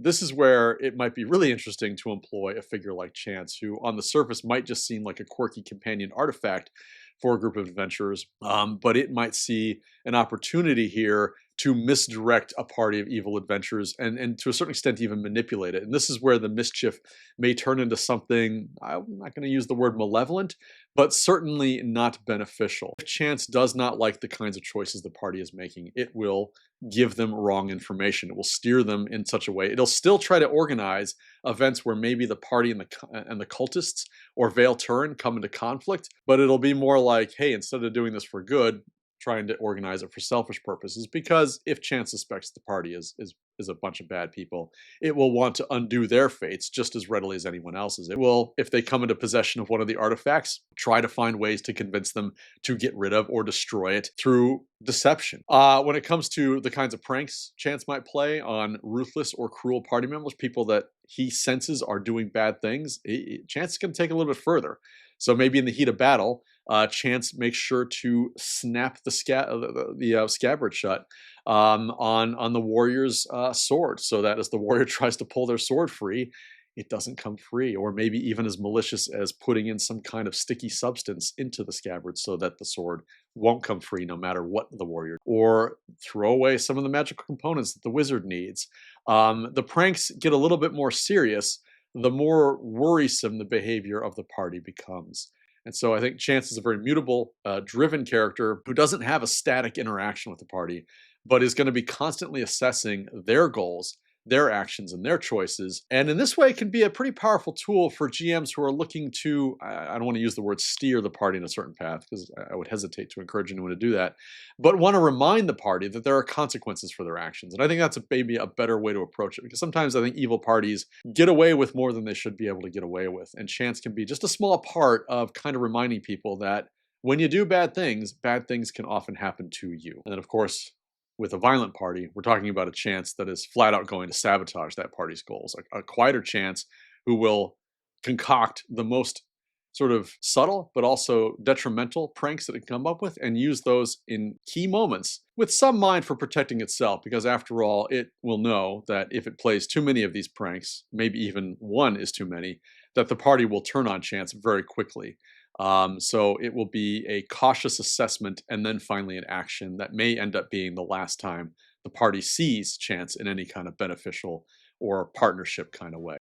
this is where it might be really interesting to employ a figure like Chance, who on the surface might just seem like a quirky companion artifact for a group of adventurers, but it might see an opportunity here to misdirect a party of evil adventurers and to a certain extent even manipulate it. And this is where the mischief may turn into something, I'm not going to use the word malevolent, but certainly not beneficial. If Chance does not like the kinds of choices the party is making, it will give them wrong information. It will steer them in such a way. It'll still try to organize events where maybe the party and the cultists or Vale Turin come into conflict, but it'll be more like, hey, instead of doing this for good, trying to organize it for selfish purposes, because if Chance suspects the party is a bunch of bad people, it will want to undo their fates just as readily as anyone else's. It will, if they come into possession of one of the artifacts, try to find ways to convince them to get rid of or destroy it through deception. When it comes to the kinds of pranks Chance might play on ruthless or cruel party members, people that he senses are doing bad things, Chance is going to take a little bit further. So maybe in the heat of battle, Chance makes sure to snap the scabbard shut on the warrior's sword, so that as the warrior tries to pull their sword free, it doesn't come free. Or maybe even as malicious as putting in some kind of sticky substance into the scabbard so that the sword won't come free no matter what the warrior. Or throw away some of the magical components that the wizard needs. The pranks get a little bit more serious the more worrisome the behavior of the party becomes. And so I think Chance is a very mutable, driven character who doesn't have a static interaction with the party, but is going to be constantly assessing their goals, their actions, and their choices. And in this way, it can be a pretty powerful tool for GMs who are looking to, I don't want to use the word steer the party in a certain path, because I would hesitate to encourage anyone to do that, but want to remind the party that there are consequences for their actions. And I think that's maybe a better way to approach it, because sometimes I think evil parties get away with more than they should be able to get away with. And Chance can be just a small part of kind of reminding people that when you do bad things can often happen to you. And then, of course, with a violent party, we're talking about a Chance that is flat out going to sabotage that party's goals. A quieter Chance who will concoct the most sort of subtle but also detrimental pranks that it can come up with and use those in key moments with some mind for protecting itself, because after all, it will know that if it plays too many of these pranks, maybe even one is too many, that the party will turn on Chance very quickly. So it will be a cautious assessment and then finally an action that may end up being the last time the party sees Chance in any kind of beneficial or partnership kind of way.